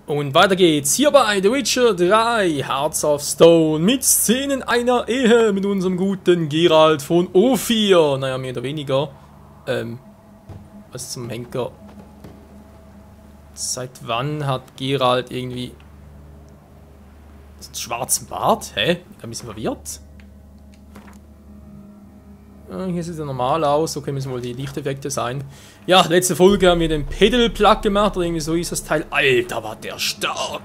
Und weiter geht's hier bei The Witcher 3 Hearts of Stone mit Szenen einer Ehe mit unserem guten Geralt von Ophir. Naja, mehr oder weniger. Was zum Henker? Seit wann hat Geralt irgendwie einen schwarzen Bart? Hä? Ich bin ein bisschen verwirrt. Hier sieht er normal aus, okay, müssen wohl die Lichteffekte sein. Ja, letzte Folge haben wir den Pedal-Plug gemacht, oder irgendwie so ist das Teil. Alter, war der stark!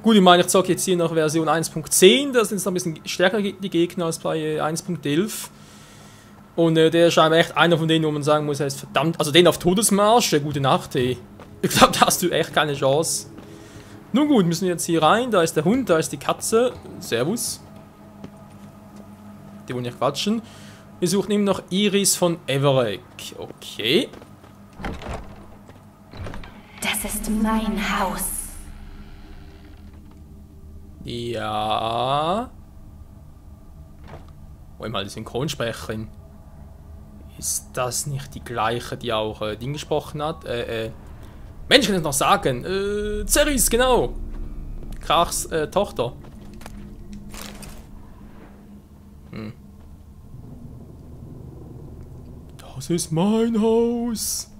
Gut, ich meine, ich zocke jetzt hier noch Version 1.10, da sind es noch ein bisschen stärker die Gegner als bei 1.11. Und der ist scheinbar echt einer von denen, wo man sagen muss, er ist verdammt, also den auf Todesmarsch, der gute Nacht, ey. Ich glaube, da hast du echt keine Chance. Nun gut, müssen wir jetzt hier rein, da ist der Hund, da ist die Katze. Servus. Die wollen ja quatschen. Wir suchen eben noch Iris von Everec. Okay. Das ist mein Haus. Ja. Oh, mal die Synchronsprecherin. Ist das nicht die gleiche, die auch Ding gesprochen hat? Mensch, ich kann das noch sagen. Ceris, genau. Krachs Tochter. Das ist mein Haus.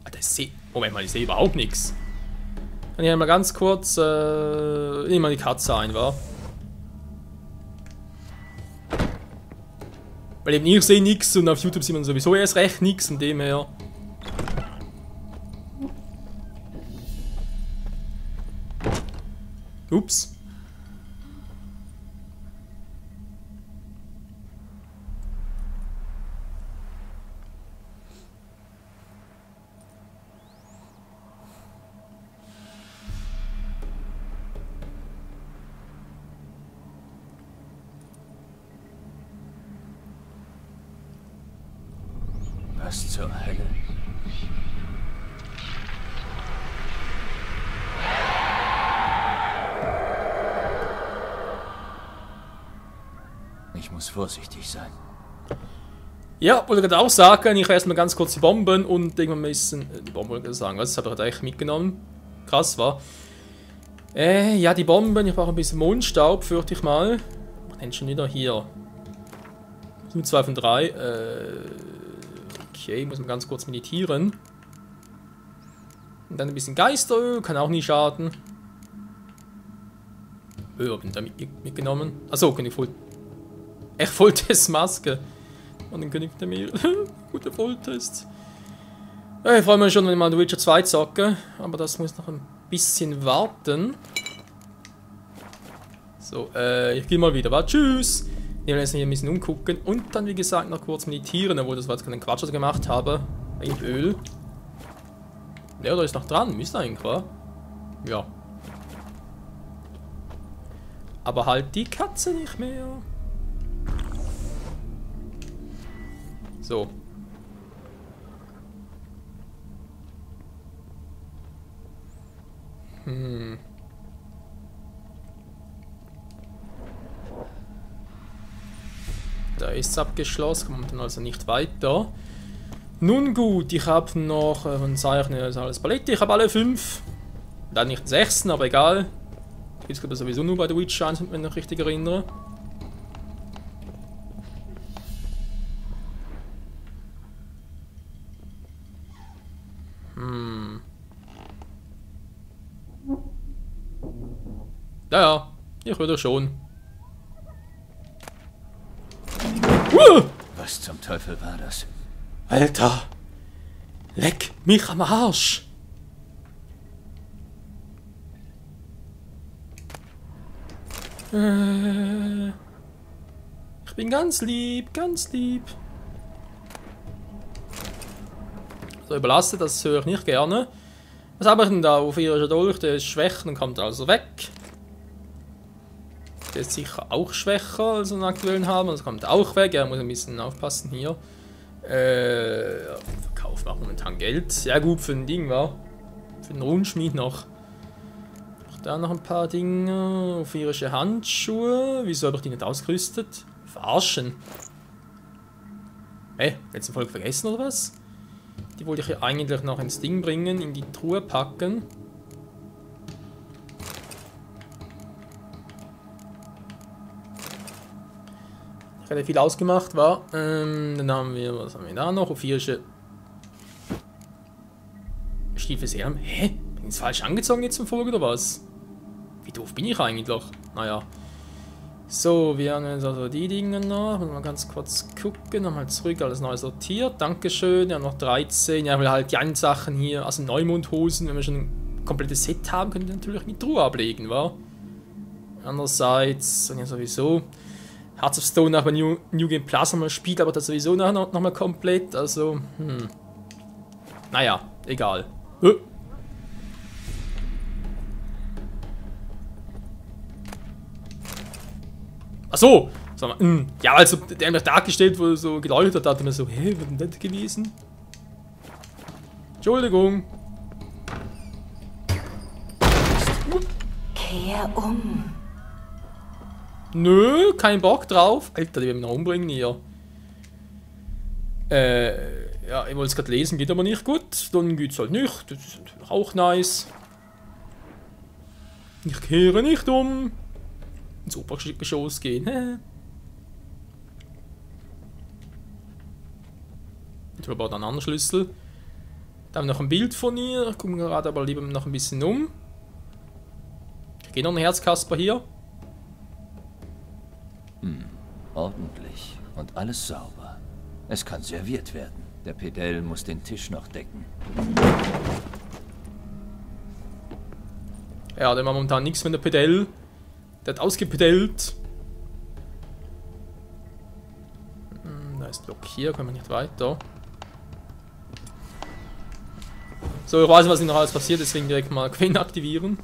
Alter, ich sehe... Moment mal, ich sehe überhaupt nichts. Kann ich einmal ganz kurz... nehmen wir die Katze ein, wa? Weil eben ich sehe nichts und auf YouTube sieht man sowieso erst recht nichts, von dem her... Ups. Was zur Hölle? Ich muss vorsichtig sein. Ja, wollte gerade auch sagen, ich erstmal ganz kurz die Bomben und irgendwann müssen... Die Bomben wollte ich sagen, was? Das habe ich heute eigentlich mitgenommen. Krass, war. Ja, die Bomben, ich brauche ein bisschen Mondstaub, fürchte ich mal. Nennt schon wieder hier. Nur 2 von 3. Okay, muss man ganz kurz meditieren. Und dann ein bisschen Geisteröl, kann auch nie schaden. Öl habe ich da mitgenommen. Achso, König voll. Echt Volltest-Maske. Und den König der Meere. Guter Volltest. Ja, ich freue mich schon, wenn ich mal The Witcher 2 zocke. Aber das muss noch ein bisschen warten. So, ich gehe mal wieder. Tschüss! Wir werden jetzt hier ein bisschen umgucken und dann, wie gesagt, noch kurz meditieren, obwohl das war jetzt keinen Quatsch, was ich gemacht habe. Wegen Öl. Ja, da ist noch dran, müsste eigentlich, wa? Ja. Aber halt die Katze nicht mehr. So. Da ist es abgeschlossen, kommt dann also nicht weiter. Nun gut, ich habe noch ein Zeichen, also alles Palette. Ich habe alle 5. Dann nicht den 6., aber egal. Jetzt gibt es sowieso nur bei The Witcher 1, wenn ich mich richtig erinnere. Ja, ich würde schon. Was zum Teufel war das? Alter! Leck mich am Arsch! Ich bin ganz lieb, ganz lieb. So, überlastet, das höre ich nicht gerne. Was habe ich denn da? Auf ihrer Dolch, der ist schwächer und kommt also weg. Der ist sicher auch schwächer als einen aktuellen haben, also kommt auch weg. Er muss ein bisschen aufpassen hier. Verkauf macht momentan Geld. Ja gut, für ein Ding, war. Für den Rundschmied noch. Da noch ein paar Dinge. Ophirische Handschuhe. Wieso habe ich die nicht ausgerüstet? Verarschen. Hä? Letzte Folge vergessen oder was? Die wollte ich ja eigentlich noch ins Ding bringen, in die Truhe packen. Relativ viel ausgemacht war. Dann haben wir, was haben wir da noch? Ophirische Stiefel. Hä? Bin ich jetzt falsch angezogen jetzt zum Folge oder was? Wie doof bin ich eigentlich? Naja. So, wir haben jetzt also die Dinge noch. Mal ganz kurz gucken. Nochmal zurück, alles neu sortiert. Dankeschön. Ja, noch 13. Ja, weil halt die einen Sachen hier, also Neumondhosen, wenn wir schon ein komplettes Set haben, können wir natürlich in die Truhe ablegen, wa? Andererseits, ja sowieso. Hearts of Stone nach New Game Plus nochmal spielt, aber das sowieso nochmal komplett. Also, naja, egal. Achso! Ja, also der hat mir dargestellt, wo er so geleuchtet hat, und er so, hä, was denn das gewesen? Entschuldigung. Kehr um. Nö, kein Bock drauf. Alter, die werden mich noch umbringen hier. Ja, ich wollte es gerade lesen, geht aber nicht gut. Dann geht's halt nicht. Das ist natürlich auch nice. Ich kehre nicht um. Ins Obergeschoss gehen. Ich habe aber einen anderen Schlüssel. Da haben wir noch ein Bild von ihr. Ich gucke gerade aber lieber noch ein bisschen um. Ich gehe noch ein Herzkasper hier. Ordentlich und alles sauber. Es kann serviert werden. Der Pedell muss den Tisch noch decken. Ja, der macht momentan nichts mit der Pedell. Der hat ausgepedellt. Da ist Block hier, können wir nicht weiter. So, ich weiß nicht, was noch alles passiert, deswegen direkt mal Quinn aktivieren.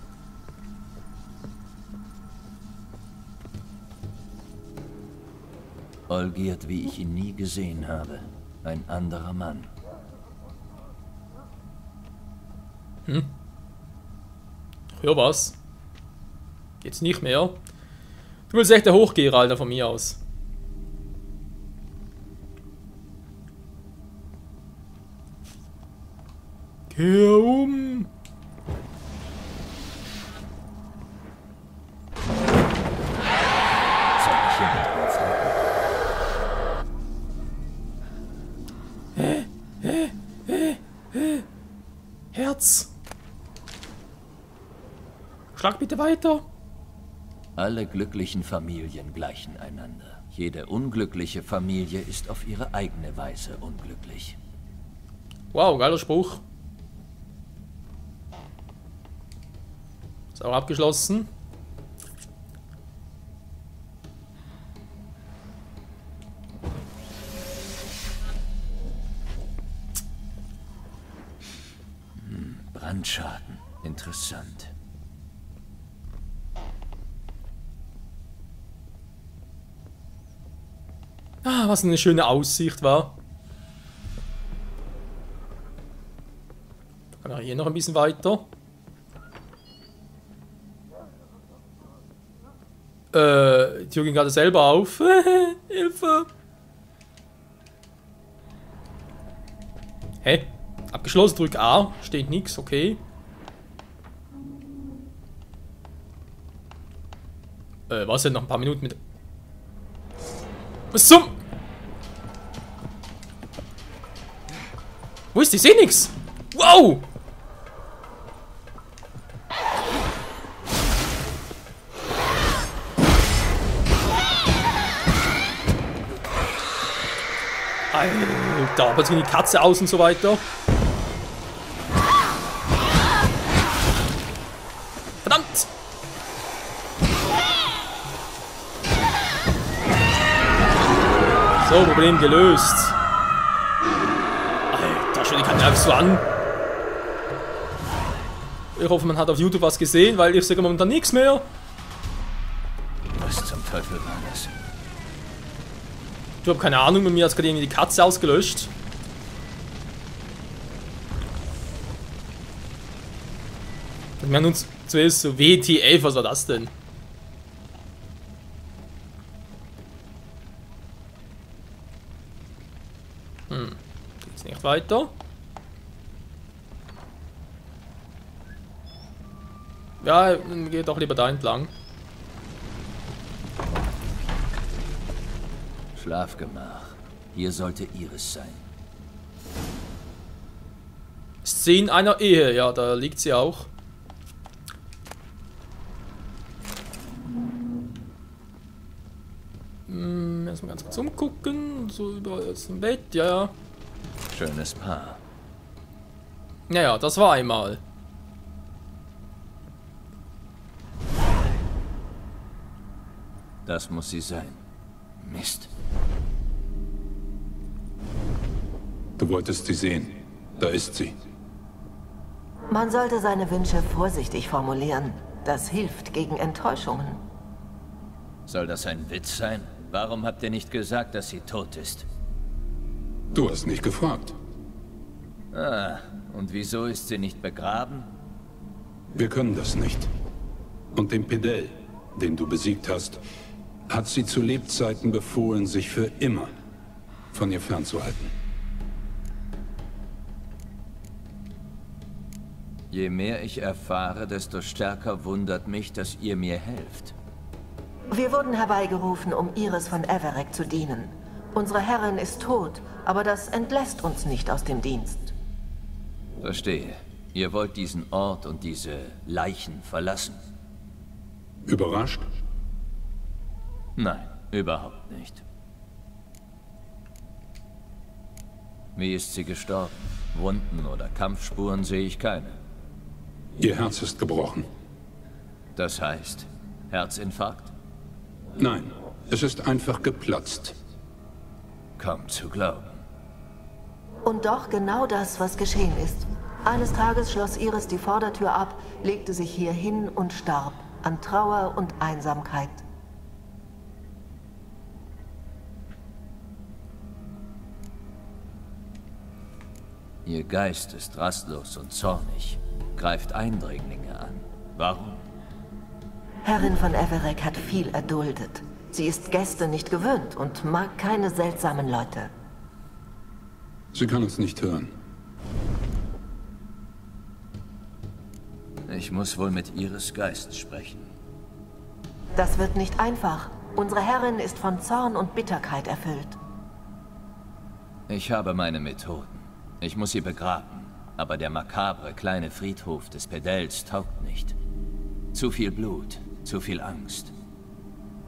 Olgierd, wie ich ihn nie gesehen habe. Ein anderer Mann. Ich höre was. Jetzt nicht mehr. Du willst echt der Hochgeher, Alter, von mir aus. Kehr um! Herz! Schlag bitte weiter! Alle glücklichen Familien gleichen einander. Jede unglückliche Familie ist auf ihre eigene Weise unglücklich. Wow, geiler Spruch. Ist auch abgeschlossen. Brandschaden. Interessant. Ah, was eine schöne Aussicht war. Kann auch hier noch ein bisschen weiter. Die Tür ging gerade selber auf. Hilfe! Hä? Abgeschlossen, drück A. Steht nix, okay. Was denn? Noch ein paar Minuten mit. Was zum? Wo ist die? Ich seh nix! Wow! Alter, aber die Katze aus und so weiter. Verdammt! So, Problem gelöst. Alter, schon die kann einfach so an. Ich hoffe, man hat auf YouTube was gesehen, weil ich sage momentan nichts mehr. Was zum Teufel war das? Ich habe keine Ahnung, bei mir hat gerade irgendwie die Katze ausgelöscht. Wir haben uns zuerst so WTF, was war das denn? Geht's nicht weiter? Ja, dann geht doch lieber da entlang. Schlafgemach. Hier sollte Iris sein. Szene einer Ehe, ja, da liegt sie auch. Erstmal ganz kurz umgucken. So überall ist ein Bett, ja, ja. Schönes Paar. Naja, das war einmal. Das muss sie sein. Mist. Du wolltest sie sehen. Da ist sie. Man sollte seine Wünsche vorsichtig formulieren. Das hilft gegen Enttäuschungen. Soll das ein Witz sein? Warum habt ihr nicht gesagt, dass sie tot ist? Du hast nicht gefragt. Ah, und wieso ist sie nicht begraben? Wir können das nicht. Und dem Pedell, den du besiegt hast, hat sie zu Lebzeiten befohlen, sich für immer von ihr fernzuhalten. Je mehr ich erfahre, desto stärker wundert mich, dass ihr mir helft. Wir wurden herbeigerufen, um Iris von Everec zu dienen. Unsere Herrin ist tot, aber das entlässt uns nicht aus dem Dienst. Verstehe. Ihr wollt diesen Ort und diese Leichen verlassen? Überrascht? Nein, überhaupt nicht. Wie ist sie gestorben? Wunden oder Kampfspuren sehe ich keine. Ihr Herz ist gebrochen. Das heißt, Herzinfarkt? Nein, es ist einfach geplatzt. Kaum zu glauben. Und doch genau das, was geschehen ist. Eines Tages schloss Iris die Vordertür ab, legte sich hier hin und starb an Trauer und Einsamkeit. Ihr Geist ist rastlos und zornig, greift Eindringlinge an. Warum? Herrin von Everec hat viel erduldet. Sie ist Gäste nicht gewöhnt und mag keine seltsamen Leute. Sie kann uns nicht hören. Ich muss wohl mit Iris Geist sprechen. Das wird nicht einfach. Unsere Herrin ist von Zorn und Bitterkeit erfüllt. Ich habe meine Methoden. Ich muss sie begraben. Aber der makabre kleine Friedhof des Pedells taugt nicht. Zu viel Blut, zu viel Angst.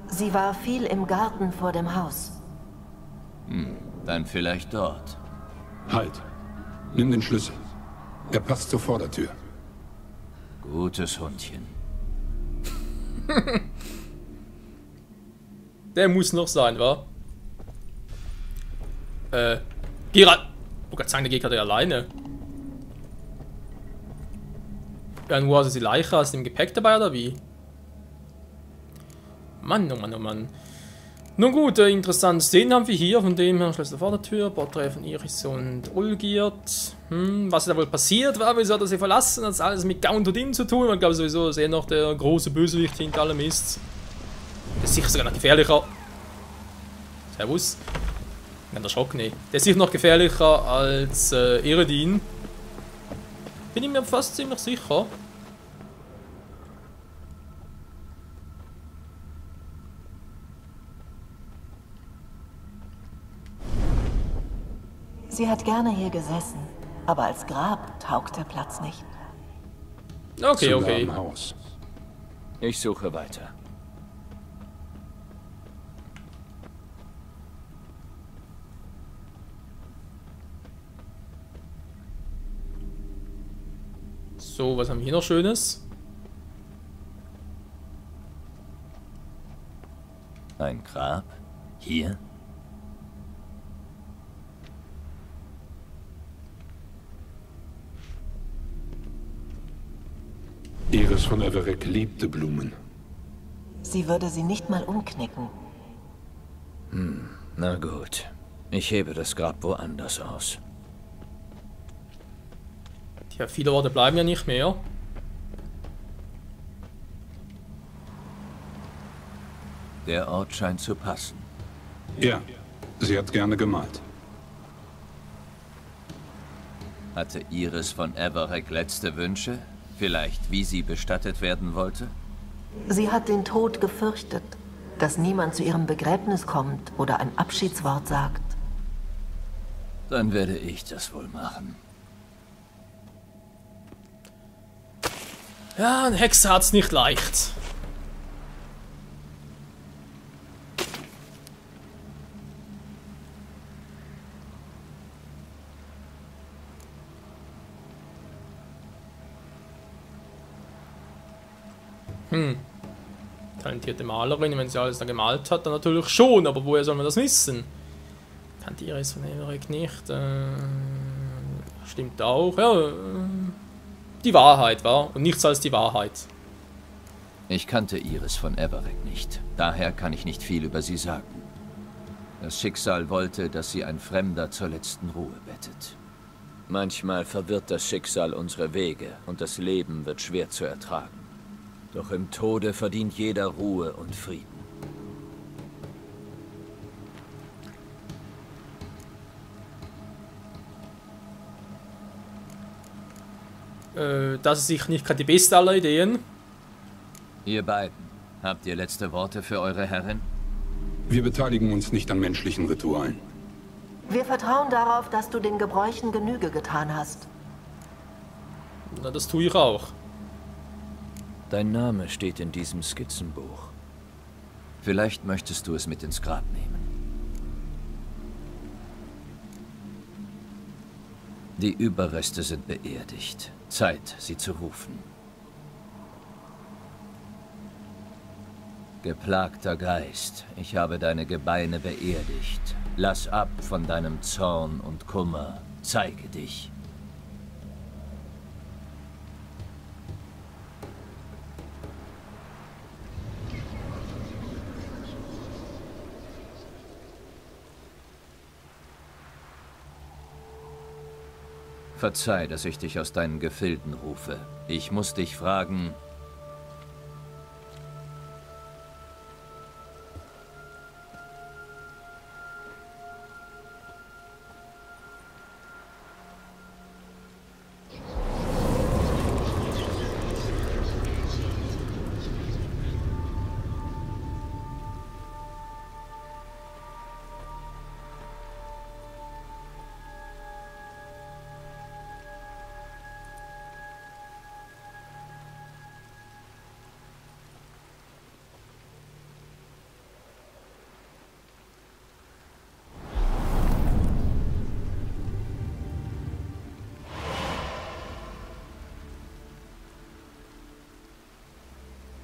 Sie war viel im Garten vor dem Haus. Dann vielleicht dort. Halt. Nimm den Schlüssel. Er passt zur Vordertür. Gutes Hundchen. Der muss noch sein, wa? Geralt. Oh Gott, sagen, der geht gerade alleine. Ja, nur also die Leiche aus dem Gepäck dabei, oder wie? Mann, oh Mann, oh Mann. Nun gut, interessante Szenen haben wir hier, von dem her Schlüssel vor der Tür, Porträt von Iris und Olgierd. Was da wohl passiert war, wieso hat er sie verlassen, hat alles mit Gaunt und ihm zu tun. Man glaubt sowieso, dass er noch der große Bösewicht hinter allem ist. Der ist sicher sogar noch gefährlicher. Servus. Ganz erschrocken, nee. Der ist sicher noch gefährlicher als Eredin. Bin ich mir fast ziemlich sicher. Sie hat gerne hier gesessen, aber als Grab taugt der Platz nicht. Okay, Zu nah okay. am Haus. Ich suche weiter. So, was haben wir hier noch Schönes? Ein Grab? Hier? Iris von Everec liebte Blumen. Sie würde sie nicht mal umknicken. Na gut. Ich hebe das Grab woanders aus. Tja, viele Orte bleiben ja nicht mehr. Der Ort scheint zu passen. Ja, sie hat gerne gemalt. Hatte Iris von Everec letzte Wünsche? Vielleicht, wie sie bestattet werden wollte? Sie hat den Tod gefürchtet, dass niemand zu ihrem Begräbnis kommt oder ein Abschiedswort sagt. Dann werde ich das wohl machen. Ja, ein Hexer hat's nicht leicht. Talentierte Malerin, wenn sie alles da gemalt hat, dann natürlich schon, aber woher soll man das wissen? Kannte Iris von Everick nicht. Stimmt auch. Ja, die Wahrheit war und nichts als die Wahrheit. Ich kannte Iris von Everick nicht. Daher kann ich nicht viel über sie sagen. Das Schicksal wollte, dass sie ein Fremder zur letzten Ruhe bettet. Manchmal verwirrt das Schicksal unsere Wege und das Leben wird schwer zu ertragen. Doch im Tode verdient jeder Ruhe und Frieden. Das ist sicher nicht gerade die beste aller Ideen. Ihr beiden, habt ihr letzte Worte für eure Herrin? Wir beteiligen uns nicht an menschlichen Ritualen. Wir vertrauen darauf, dass du den Gebräuchen Genüge getan hast. Na, das tue ich auch. Dein Name steht in diesem Skizzenbuch. Vielleicht möchtest du es mit ins Grab nehmen. Die Überreste sind beerdigt. Zeit, sie zu rufen. Geplagter Geist, ich habe deine Gebeine beerdigt. Lass ab von deinem Zorn und Kummer. Zeige dich. Verzeih, dass ich dich aus deinen Gefilden rufe. Ich muss dich fragen...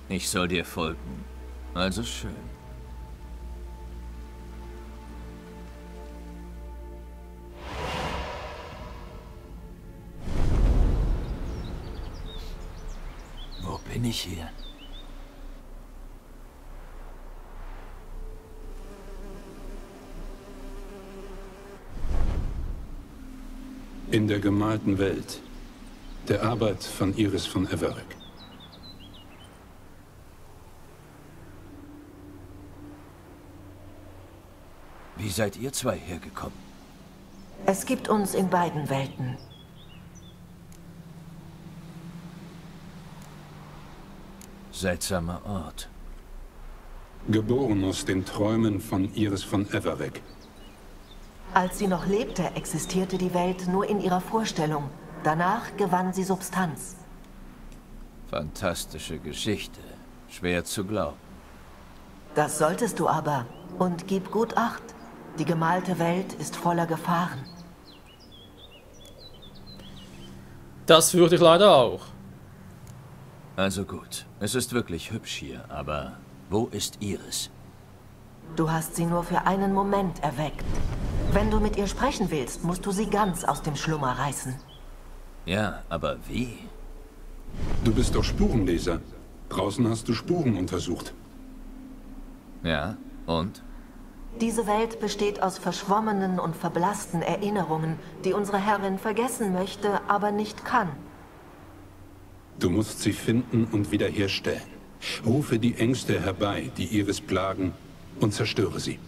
Ich soll dir folgen. Also schön. Wo bin ich hier? In der gemalten Welt. Der Arbeit von Iris von Everick. Wie seid ihr zwei hergekommen? Es gibt uns in beiden Welten. Seltsamer Ort. Geboren aus den Träumen von Iris von Everick. Als sie noch lebte, existierte die Welt nur in ihrer Vorstellung. Danach gewann sie Substanz. Fantastische Geschichte. Schwer zu glauben. Das solltest du aber. Und gib gut Acht. Die gemalte Welt ist voller Gefahren. Das fürchte ich leider auch. Also gut. Es ist wirklich hübsch hier, aber wo ist Iris? Du hast sie nur für einen Moment erweckt. Wenn du mit ihr sprechen willst, musst du sie ganz aus dem Schlummer reißen. Ja, aber wie? Du bist doch Spurenleser. Draußen hast du Spuren untersucht. Ja, und? Diese Welt besteht aus verschwommenen und verblassten Erinnerungen, die unsere Herrin vergessen möchte, aber nicht kann. Du musst sie finden und wiederherstellen. Rufe die Ängste herbei, die Iris plagen, und zerstöre sie.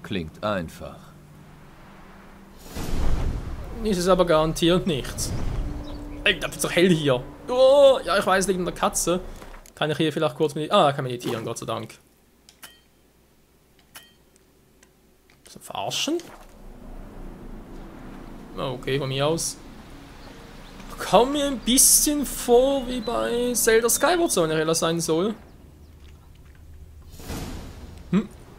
Klingt einfach. Ist es aber garantiert nichts. Alter, wird so hell hier. Oh, ja, ich weiß, liegt in der Katze. Kann ich hier vielleicht kurz meditieren? Ah, ich kann meditieren, Gott sei Dank. So, verarschen? Okay, von mir aus. Kommt mir ein bisschen vor wie bei Zelda Skyward Sword, wenn er sein soll.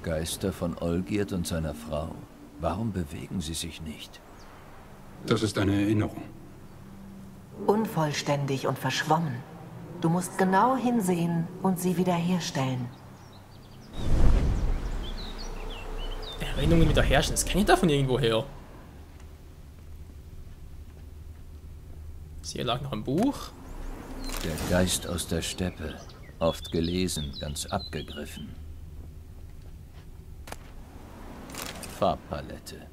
Geister von Olgierd und seiner Frau. Warum bewegen sie sich nicht? Das ist eine Erinnerung. Unvollständig und verschwommen. Du musst genau hinsehen und sie wiederherstellen. Erinnerungen wiederherstellen, das kenne ich davon irgendwo her. Hier lag noch ein Buch. Der Geist aus der Steppe. Oft gelesen, ganz abgegriffen. Farbpalette.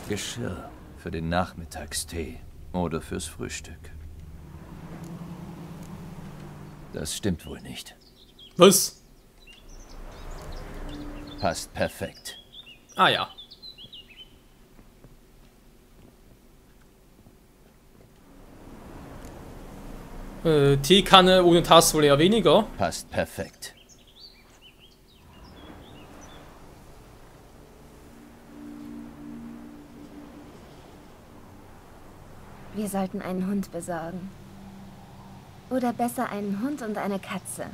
Geschirr für den Nachmittagstee oder fürs Frühstück. Das stimmt wohl nicht. Was? Passt perfekt. Ah ja. Teekanne ohne Tasse wohl eher weniger. Passt perfekt. Wir sollten einen Hund besorgen. Oder besser einen Hund und eine Katze.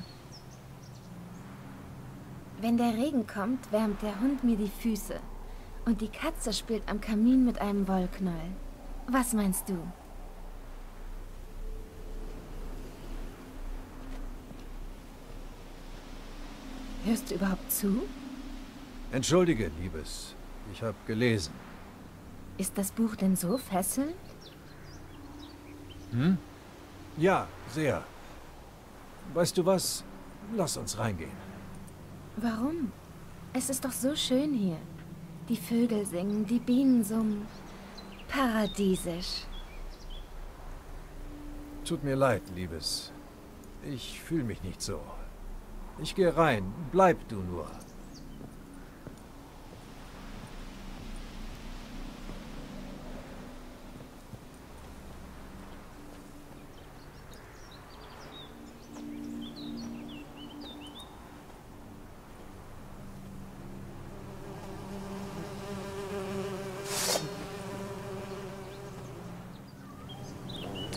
Wenn der Regen kommt, wärmt der Hund mir die Füße. Und die Katze spielt am Kamin mit einem Wollknäuel. Was meinst du? Hörst du überhaupt zu? Entschuldige, Liebes. Ich habe gelesen. Ist das Buch denn so fesselnd? Hm? Ja, sehr. Weißt du was? Lass uns reingehen. Warum? Es ist doch so schön hier. Die Vögel singen, die Bienen summen. Paradiesisch. Tut mir leid, Liebes. Ich fühle mich nicht so. Ich gehe rein. Bleib du nur.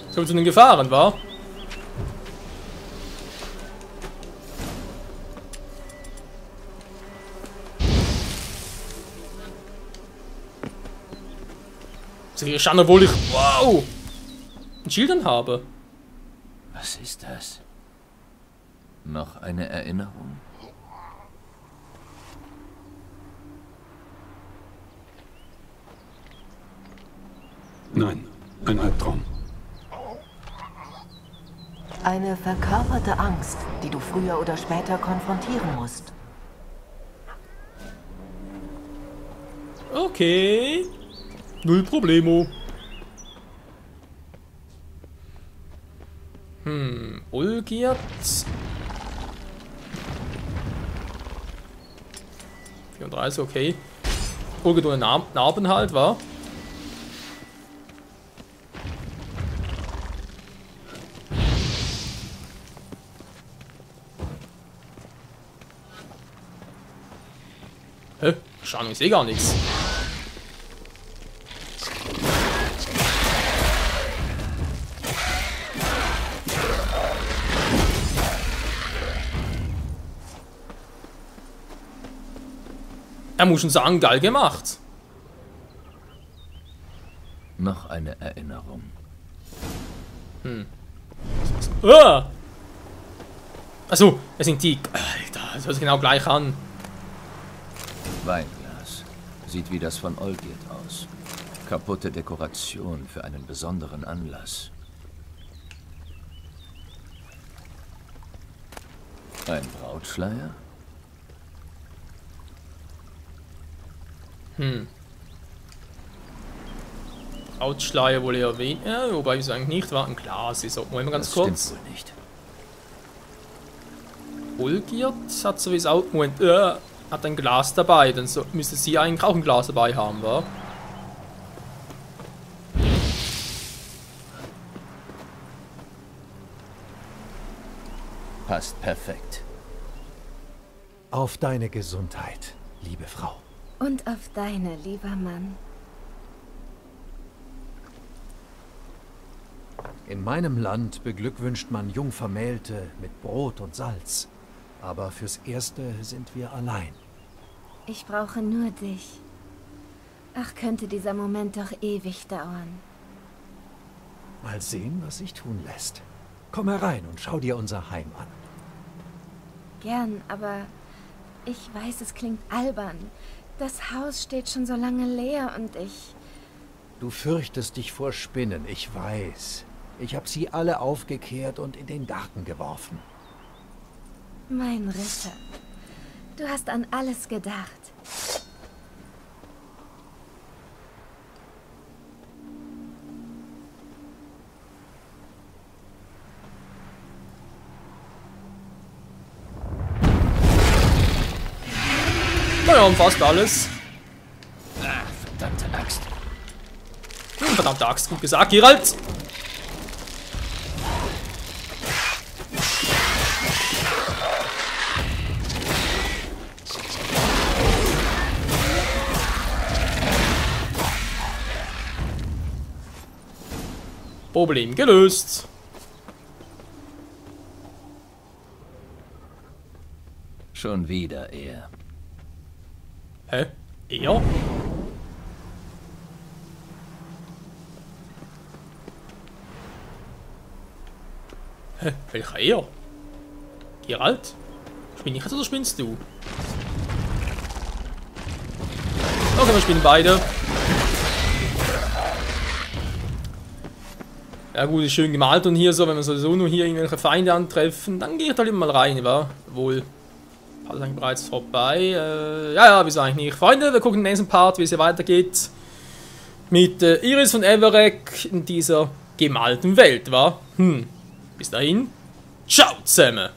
So zu den Gefahren, war? Sie schauen, obwohl ich, wow, ein Schild anhabe. Was ist das? Noch eine Erinnerung? Nein, ein Albtraum. Eine verkörperte Angst, die du früher oder später konfrontieren musst. Okay. Null Problemo. Olgierd. 34, okay. Olgierd ohne Narben halt, war. Hä? Schau, ich sehe gar nichts. Er muss schon sagen, geil gemacht. Noch eine Erinnerung. Ah! Also, es sind die. Alter, das hört sich genau gleich an. Weinglas. Sieht wie das von Olgierd aus. Kaputte Dekoration für einen besonderen Anlass. Ein Brautschleier? Brautschleier wohl eher weniger, wobei es eigentlich nicht war. Klar, sie sollten wir mal ganz Das kurz. stimmt wohl nicht. Olgierd hat sowieso auch. Moment, hat ein Glas dabei. Dann so, müsste sie eigentlich auch ein Glas dabei haben, wa? Passt perfekt. Auf deine Gesundheit, liebe Frau. Und auf deine, lieber Mann. In meinem Land beglückwünscht man Jungvermählte mit Brot und Salz. Aber fürs Erste sind wir allein. Ich brauche nur dich. Ach, könnte dieser Moment doch ewig dauern. Mal sehen, was sich tun lässt. Komm herein und schau dir unser Heim an. Gern, aber ich weiß, es klingt albern. Das Haus steht schon so lange leer und ich... Du fürchtest dich vor Spinnen, ich weiß. Ich habe sie alle aufgekehrt und in den Garten geworfen. Mein Ritter, du hast an alles gedacht. Naja, fast alles. Verdammte Axt. Verdammte Axt, gut gesagt, Geralt. Problem gelöst. Schon wieder er. Hä? Er? Hä? Welcher er? Geralt? Spinn ich jetzt oder spinnst du? Okay, wir spinnen beide. Ja gut, ist schön gemalt und hier so, wenn wir sowieso nur hier irgendwelche Feinde antreffen, dann geht halt immer mal rein, wa? Wohl. Part ist eigentlich bereits vorbei. Ja, wieso eigentlich nicht? Freunde, wir gucken den nächsten Part, wie es hier weitergeht. Mit Iris von Everec in dieser gemalten Welt, wa? Bis dahin. Ciao zusammen!